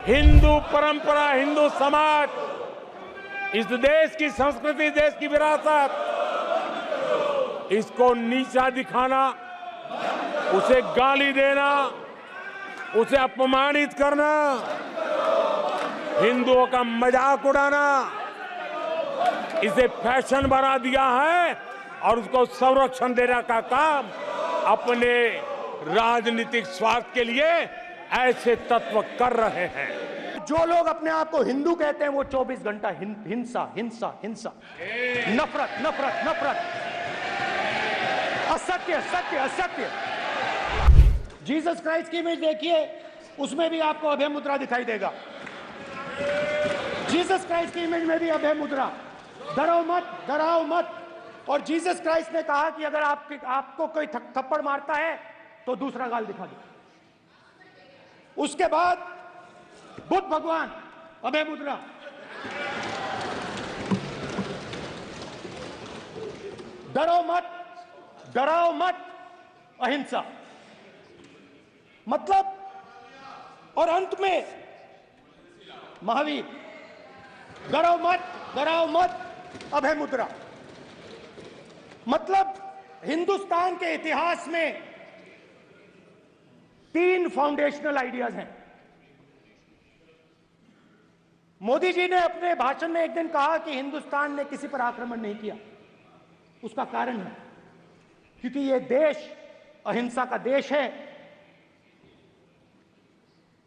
हिंदू परंपरा, हिंदू समाज, इस देश की संस्कृति, देश की विरासत, इसको नीचा दिखाना, उसे गाली देना, उसे अपमानित करना, हिंदुओं का मजाक उड़ाना, इसे फैशन बना दिया है और उसको संरक्षण देने का काम अपने राजनीतिक स्वार्थ के लिए ऐसे तत्व कर रहे हैं। जो लोग अपने आप को हिंदू कहते हैं वो 24 घंटा हिंसा हिंसा हिंसा, नफरत नफरत नफरत, असत्य सत्य असत्य। जीसस क्राइस्ट की इमेज देखिए, उसमें भी आपको अभय मुद्रा दिखाई देगा। जीसस क्राइस्ट की इमेज में भी अभय मुद्रा, डरो मत डराओ मत। और जीसस क्राइस्ट ने कहा कि अगर आपको कोई थप्पड़ मारता है तो दूसरा गाल दिखा दो। उसके बाद बुद्ध भगवान, अभय मुद्रा, डरो मत डराओ मत, अहिंसा। मतलब, और अंत में महावीर, डरो मत डराओ मत, अभय मुद्रा। मतलब हिंदुस्तान के इतिहास में 3 फाउंडेशनल आइडियाज हैं। मोदी जी ने अपने भाषण में एक दिन कहा कि हिंदुस्तान ने किसी पर आक्रमण नहीं किया। उसका कारण है क्योंकि यह देश अहिंसा का देश है।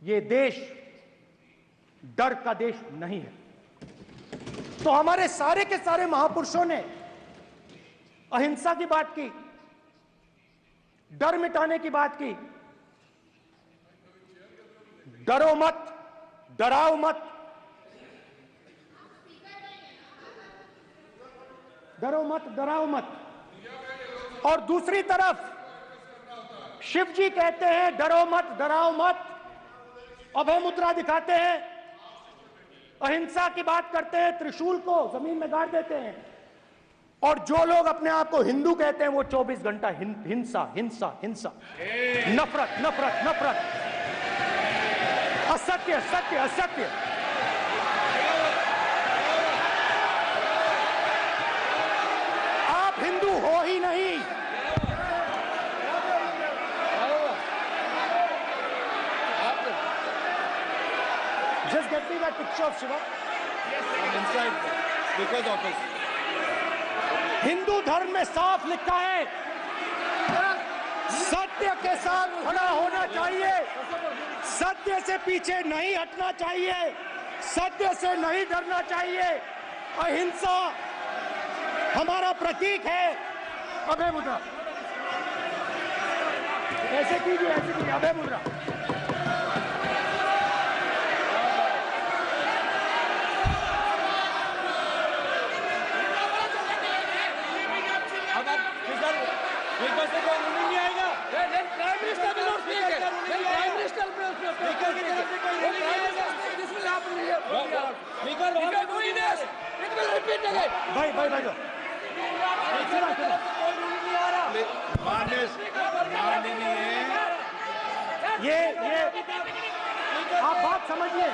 यह देश डर का देश नहीं है। तो हमारे सारे के सारे महापुरुषों ने अहिंसा की बात की, डर मिटाने की बात की। डरो मत डराओ मत, डरो मत डराओ मत। और दूसरी तरफ शिव जी कहते हैं डरो मत डराओ मत, अभय मुद्रा दिखाते हैं, अहिंसा की बात करते हैं, त्रिशूल को जमीन में गाड़ देते हैं। और जो लोग अपने आप को हिंदू कहते हैं वो 24 घंटा हिंसा हिंसा हिंसा, नफरत नफरत नफरत, असत्य सत्य असत्य। आप हिंदू हो ही नहीं। Just get me that picture of Shiva. Yes, I'm inside because of it. Hindu धर्म में साफ लिखा है, सत्य के साथ खड़ा होना चाहिए, सत्य से पीछे नहीं हटना चाहिए, सत्य से नहीं डरना चाहिए। अहिंसा हमारा प्रतीक है। अभय मुद्रा, ऐसे कीजिए अभय मुद्रा। भाई ये आप बात समझिए,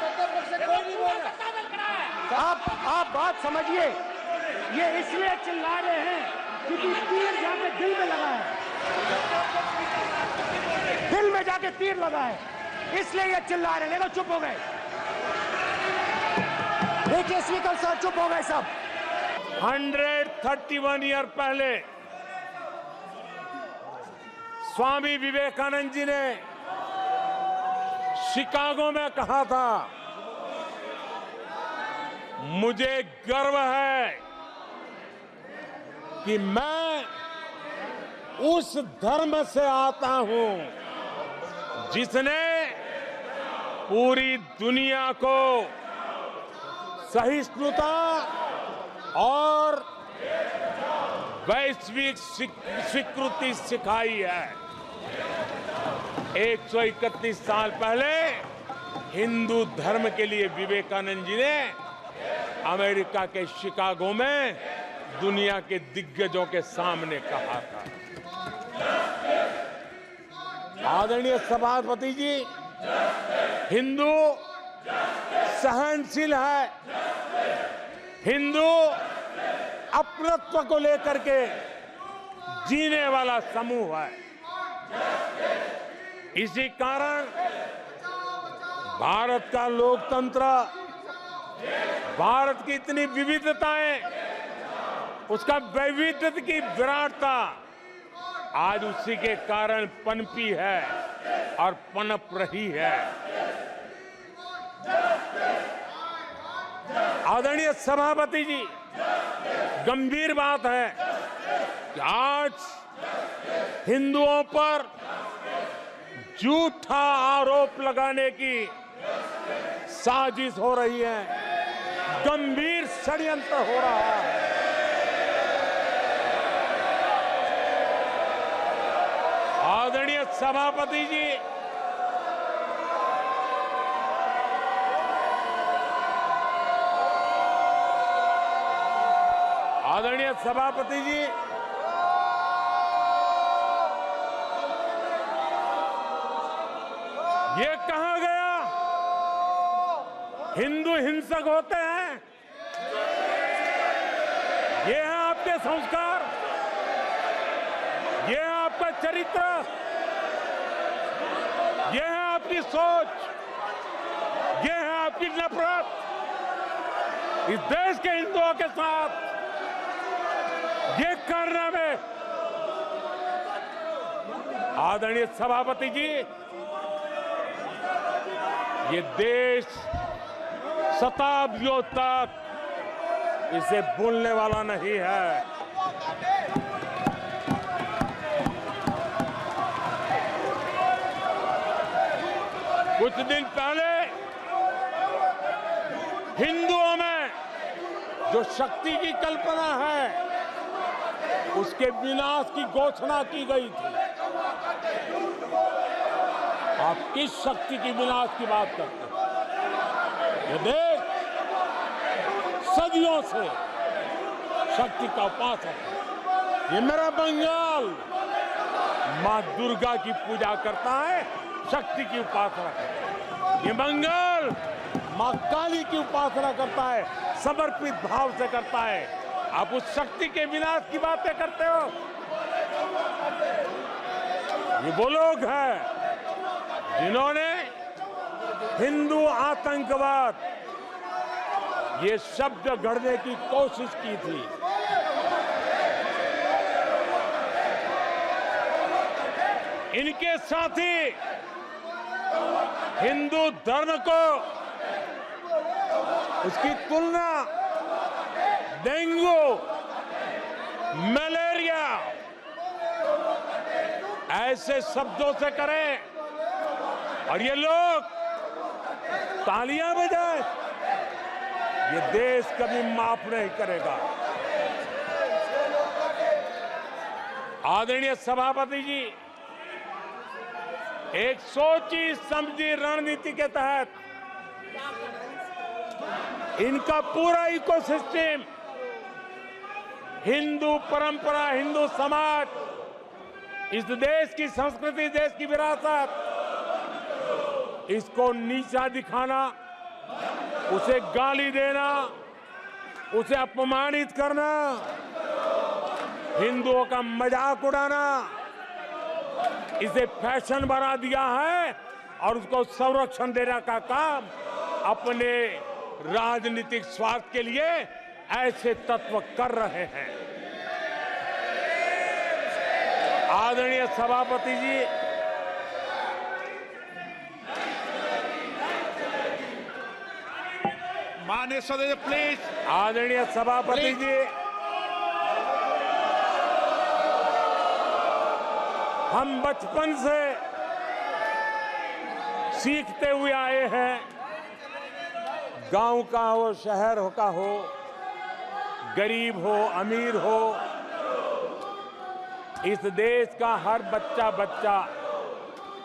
आप बात समझिए। ये इसलिए चिल्ला रहे हैं क्योंकि तीर जाके दिल में लगा है, दिल में जाके तीर लगा है, इसलिए ये चिल्ला रहे हैं। देखो चुप हो गए, देखिए स्पीकर साहब चुप हो गए सब। 131 ईयर पहले स्वामी विवेकानंद जी ने शिकागो में कहा था, मुझे गर्व है कि मैं उस धर्म से आता हूं जिसने पूरी दुनिया को सहिष्णुता और वैश्विक स्वीकृति सिखाई है। 131 साल पहले हिंदू धर्म के लिए विवेकानंद जी ने अमेरिका के शिकागो में दुनिया के दिग्गजों के सामने कहा था। आदरणीय सभापति जी, हिंदू सहनशील है, हिंदू अपनत्व को लेकर के जीने वाला समूह है। इसी कारण भारत का लोकतंत्र, भारत की इतनी विविधताएं, उसका वैविध्य की विराटता आज उसी के कारण पनपी है और पनप रही है। आदरणीय सभापति जी, गंभीर बात है कि आज हिंदुओं पर झूठा आरोप लगाने की साजिश हो रही है, गंभीर षड्यंत्र हो रहा है। आदरणीय सभापति जी, आदरणीय सभापति जी, ये कहा गया हिंदू हिंसक होते हैं? ये है आपके संस्कार, ये है आपका चरित्र, ये है आपकी सोच, ये है आपकी नफरत इस देश के हिंदुओं के साथ। ये करने में आदरणीय सभापति जी, ये देश शताब्दियों तक इसे भूलने वाला नहीं है। कुछ दिन पहले हिंदुओं में जो शक्ति की कल्पना है, उसके विनाश की घोषणा की गई थी। आप किस शक्ति की विनाश की बात करते हैं? ये देश सदियों से शक्ति का उपासक है। ये मेरा बंगाल मां दुर्गा की पूजा करता है, शक्ति की उपासना करता है। ये बंगाल मां काली की उपासना करता है, समर्पित भाव से करता है। आप उस शक्ति के विनाश की बातें करते हो। ये वो लोग हैं जिन्होंने हिंदू आतंकवाद ये शब्द गढ़ने की कोशिश की थी। इनके साथी हिंदू धर्म को, उसकी तुलना डेंगू, मलेरिया ऐसे शब्दों से करें और ये लोग तालियां बजाएं, ये देश कभी माफ नहीं करेगा। आदरणीय सभापति जी, एक सोची समझी रणनीति के तहत इनका पूरा इकोसिस्टम, हिंदू परंपरा, हिंदू समाज, इस देश की संस्कृति, देश की विरासत, इसको नीचा दिखाना, उसे गाली देना, उसे अपमानित करना, हिंदुओं का मजाक उड़ाना, इसे फैशन बना दिया है और उसको संरक्षण देने का काम अपने राजनीतिक स्वार्थ के लिए ऐसे तत्व कर रहे हैं। आदरणीय सभापति जी, माननीय सदस्य प्लीज। आदरणीय सभापति जी, हम बचपन से सीखते हुए आए हैं, गांव का हो, शहर का हो, गरीब हो, अमीर हो, इस देश का हर बच्चा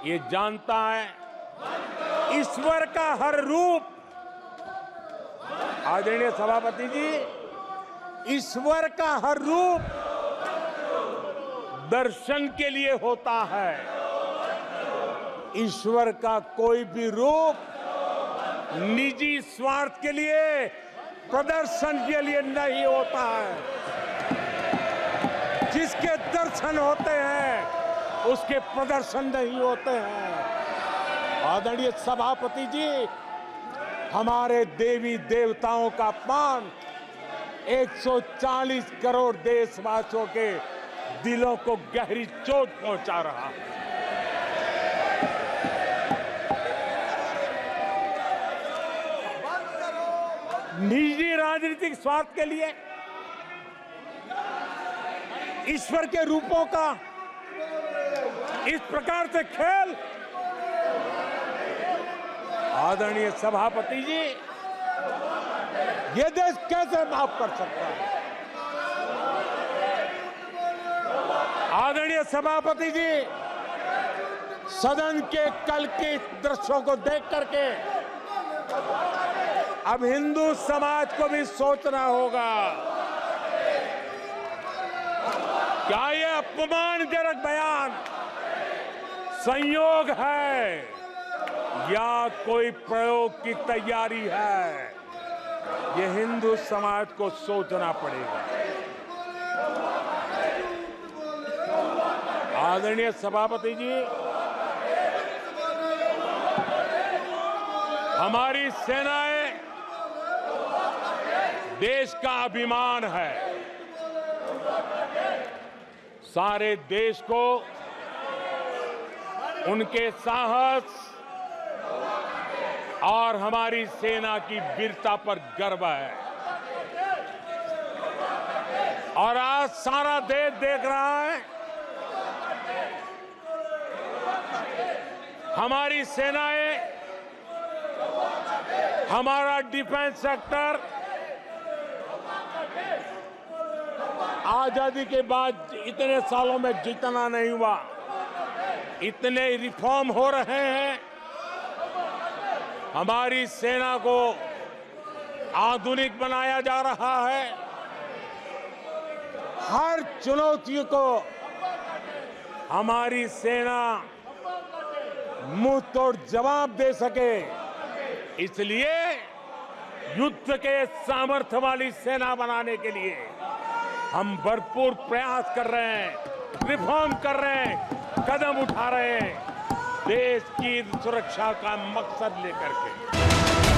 ये जानता है ईश्वर का हर रूप, आदरणीय सभापति जी, ईश्वर का हर रूप दर्शन के लिए होता है। ईश्वर का कोई भी रूप निजी स्वार्थ के लिए, प्रदर्शन के लिए नहीं होता है। जिसके दर्शन होते हैं उसके प्रदर्शन नहीं होते हैं। आदरणीय सभापति जी, हमारे देवी देवताओं का अपमान 140 करोड़ देशवासियों के दिलों को गहरी चोट पहुंचा रहा है। निजी राजनीतिक स्वार्थ के लिए ईश्वर के रूपों का इस प्रकार से खेल, आदरणीय सभापति जी, ये देश कैसे माफ कर सकता है? आदरणीय सभापति जी, सदन के कल के दृश्यों को देख करके अब हिंदू समाज को भी सोचना होगा, क्या ये अपमानजनक बयान संयोग है या कोई प्रयोग की तैयारी है? ये हिंदू समाज को सोचना पड़ेगा। आदरणीय सभापति जी, हमारी सेनाएं देश का अभिमान है। सारे देश को उनके साहस और हमारी सेना की वीरता पर गर्व है। और आज सारा देश देख रहा है, हमारी सेनाएं, हमारा डिफेंस सेक्टर आजादी के बाद इतने सालों में जितना नहीं हुआ, इतने रिफॉर्म हो रहे हैं। हमारी सेना को आधुनिक बनाया जा रहा है। हर चुनौती को हमारी सेना मुंह तोड़ जवाब दे सके, इसलिए युद्ध के सामर्थ्य वाली सेना बनाने के लिए हम भरपूर प्रयास कर रहे हैं, रिफॉर्म कर रहे हैं, कदम उठा रहे हैं, देश की सुरक्षा का मकसद लेकर के।